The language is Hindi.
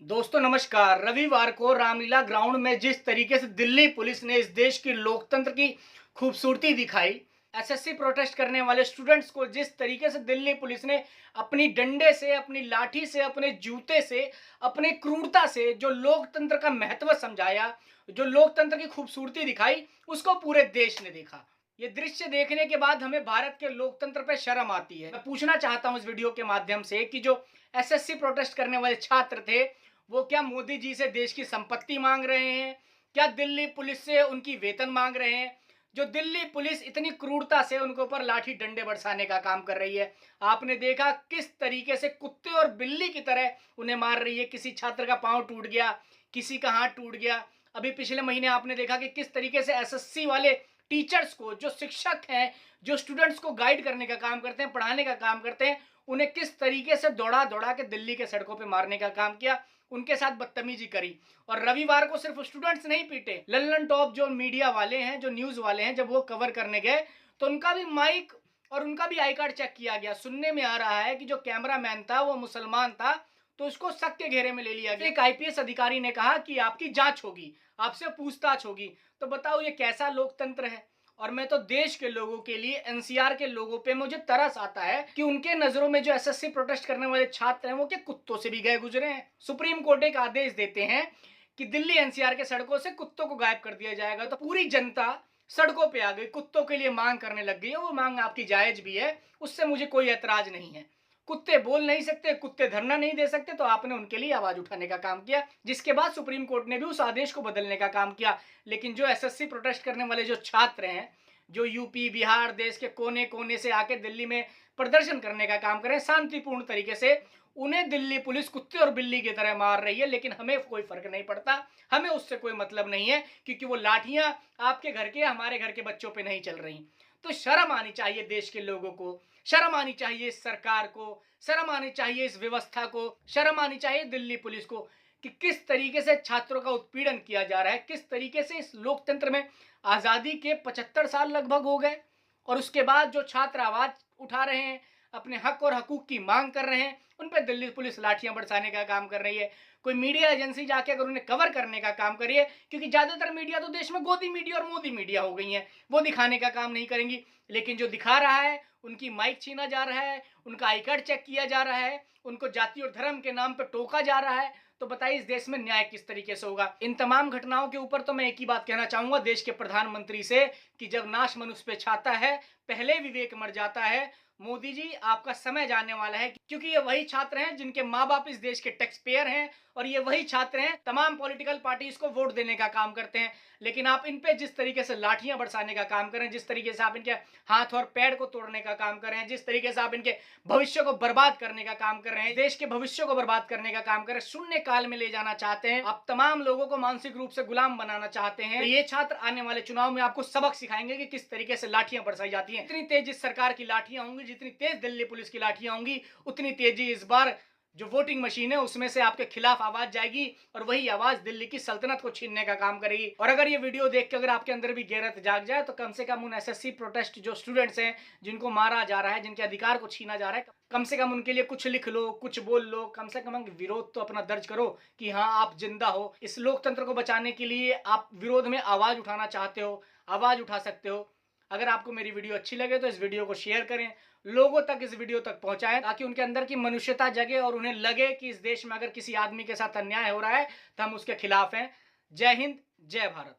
दोस्तों नमस्कार। रविवार को रामलीला ग्राउंड में जिस तरीके से दिल्ली पुलिस ने इस देश की लोकतंत्र की खूबसूरती दिखाई, एसएससी प्रोटेस्ट करने वाले स्टूडेंट्स को जिस तरीके से दिल्ली पुलिस ने अपनी डंडे से, अपनी लाठी से, अपने जूते से, अपने क्रूरता से जो लोकतंत्र का महत्व समझाया, जो लोकतंत्र की खूबसूरती दिखाई, उसको पूरे देश ने देखा। ये दृश्य देखने के बाद हमें भारत के लोकतंत्र पे शर्म आती है। मैं पूछना चाहता हूं इस वीडियो के माध्यम से कि जो एसएससी प्रोटेस्ट करने वाले छात्र थे, वो क्या मोदी जी से देश की संपत्ति मांग रहे हैं? क्या दिल्ली पुलिस से उनकी वेतन मांग रहे हैं? जो दिल्ली पुलिस इतनी क्रूरता से उनके ऊपर लाठी डंडे बरसाने का काम कर रही है, आपने देखा किस तरीके से कुत्ते और बिल्ली की तरह उन्हें मार रही है। किसी छात्र का पांव टूट गया, किसी का हाथ टूट गया। अभी पिछले महीने आपने देखा कि किस तरीके से एसएससी वाले टीचर्स को, जो शिक्षक हैं, जो स्टूडेंट्स को गाइड करने का काम करते हैं, पढ़ाने का काम करते हैं, उन्हें किस तरीके से दौड़ा दौड़ा के दिल्ली के सड़कों पे मारने का काम किया, उनके साथ बदतमीजी करी। और रविवार को सिर्फ स्टूडेंट्स नहीं पीटे, लल्लन टॉप जो मीडिया वाले हैं, जो न्यूज वाले हैं, जब वो कवर करने गए तो उनका भी माइक और उनका भी आई कार्ड चेक किया गया। सुनने में आ रहा है कि जो कैमरामैन था वो मुसलमान था, तो उसको शक के घेरे में ले लिया गया। एक आईपीएस अधिकारी ने कहा कि आपकी जांच होगी, आपसे पूछताछ होगी। तो बताओ ये कैसा लोकतंत्र है। और मैं तो देश के लोगों के लिए, एनसीआर के लोगों पे मुझे तरस आता है कि उनके नजरों में जो एसएससी प्रोटेस्ट करने वाले छात्र हैं वो क्या कुत्तों से भी गए गुजरे हैं। सुप्रीम कोर्ट एक आदेश देते हैं कि दिल्ली एनसीआर के सड़कों से कुत्तों को गायब कर दिया जाएगा, तो पूरी जनता सड़कों पे आ गई, कुत्तों के लिए मांग करने लग गई। वो मांग आपकी जायज भी है, उससे मुझे कोई ऐतराज नहीं है। कुत्ते बोल नहीं सकते, कुत्ते धरना नहीं दे सकते, तो आपने उनके लिए आवाज उठाने का काम किया, जिसके बाद सुप्रीम कोर्ट ने भी उस आदेश को बदलने का काम किया। लेकिन जो एसएससी प्रोटेस्ट करने वाले जो छात्र हैं, जो यूपी बिहार देश के कोने कोने से आके दिल्ली में प्रदर्शन करने का काम कर रहे हैं शांतिपूर्ण तरीके से, उन्हें दिल्ली पुलिस कुत्ते और बिल्ली की तरह मार रही है। लेकिन हमें कोई फर्क नहीं पड़ता, हमें उससे कोई मतलब नहीं है, क्योंकि वो लाठियां आपके घर के, हमारे घर के बच्चों पे नहीं चल रही। तो शर्म आनी चाहिए देश के लोगों को, शर्म आनी चाहिए इस सरकार को, शर्म आनी चाहिए इस व्यवस्था को, शर्म आनी चाहिए दिल्ली पुलिस को कि किस तरीके से छात्रों का उत्पीड़न किया जा रहा है, किस तरीके से इस लोकतंत्र में आजादी के 75 साल लगभग हो गए, और उसके बाद जो छात्र आवाज उठा रहे हैं, अपने हक और हकूक की मांग कर रहे हैं, उन पर दिल्ली पुलिस लाठियां बरसाने का काम कर रही है। कोई मीडिया एजेंसी जाके अगर उन्हें कवर करने का काम करिए, क्योंकि ज्यादातर मीडिया तो देश में गोदी मीडिया और मोदी मीडिया हो गई है, वो दिखाने का काम नहीं करेंगी। लेकिन जो दिखा रहा है, उनकी माइक छीना जा रहा है, उनका आई कार्ड चेक किया जा रहा है, उनको जाति और धर्म के नाम पर टोका जा रहा है, तो बताइए इस देश में न्याय किस तरीके से होगा। इन तमाम घटनाओं के ऊपर तो मैं एक ही बात कहना चाहूंगा देश के प्रधानमंत्री से कि जब नाश मनुष्य पे छाता है, पहले विवेक मर जाता है। मोदी जी, आपका समय जाने वाला है, क्योंकि ये वही छात्र हैं जिनके माँ बाप इस देश के टैक्स पेयर हैं, और ये वही छात्र हैं, तमाम पॉलिटिकल पार्टीज को वोट देने का काम करते हैं। लेकिन आप इन पे जिस तरीके से लाठियां बरसाने का काम करें, जिस तरीके से आप इनके हाथ और पैर को तोड़ने का काम कर रहे हैं, जिस तरीके से आप इनके भविष्य को बर्बाद करने का काम कर रहे हैं, देश के भविष्य को बर्बाद करने का काम कर रहे हैं, शून्य काल में ले जाना चाहते हैं, आप तमाम लोगों को मानसिक रूप से गुलाम बनाना चाहते हैं, तो ये छात्र आने वाले चुनाव में आपको सबक सिखाएंगे कि किस तरीके से लाठियां बरसाई जाती हैं। जितनी तेज इस सरकार की लाठियां होंगी, जितनी तेज दिल्ली पुलिस की लाठियां होंगी, उतनी तेजी इस बार जो वोटिंग मशीन है उसमें से आपके खिलाफ आवाज जाएगी, और वही आवाज दिल्ली की सल्तनत को छीनने का काम करेगी। और अगर ये वीडियो देख के अगर आपके अंदर भी गैरत जाग जाए, तो कम से कम उन एसएससी प्रोटेस्ट जो स्टूडेंट्स हैं, जिनको मारा जा रहा है, जिनके अधिकार को छीना जा रहा है, कम से कम उनके लिए कुछ लिख लो, कुछ बोल लो, कम से कम विरोध तो अपना दर्ज करो कि हाँ आप जिंदा हो। इस लोकतंत्र को बचाने के लिए आप विरोध में आवाज उठाना चाहते हो, आवाज उठा सकते हो। अगर आपको मेरी वीडियो अच्छी लगे तो इस वीडियो को शेयर करें, लोगों तक इस वीडियो तक पहुंचाएं, ताकि उनके अंदर की मनुष्यता जगे और उन्हें लगे कि इस देश में अगर किसी आदमी के साथ अन्याय हो रहा है तो हम उसके खिलाफ हैं। जय हिंद, जय भारत।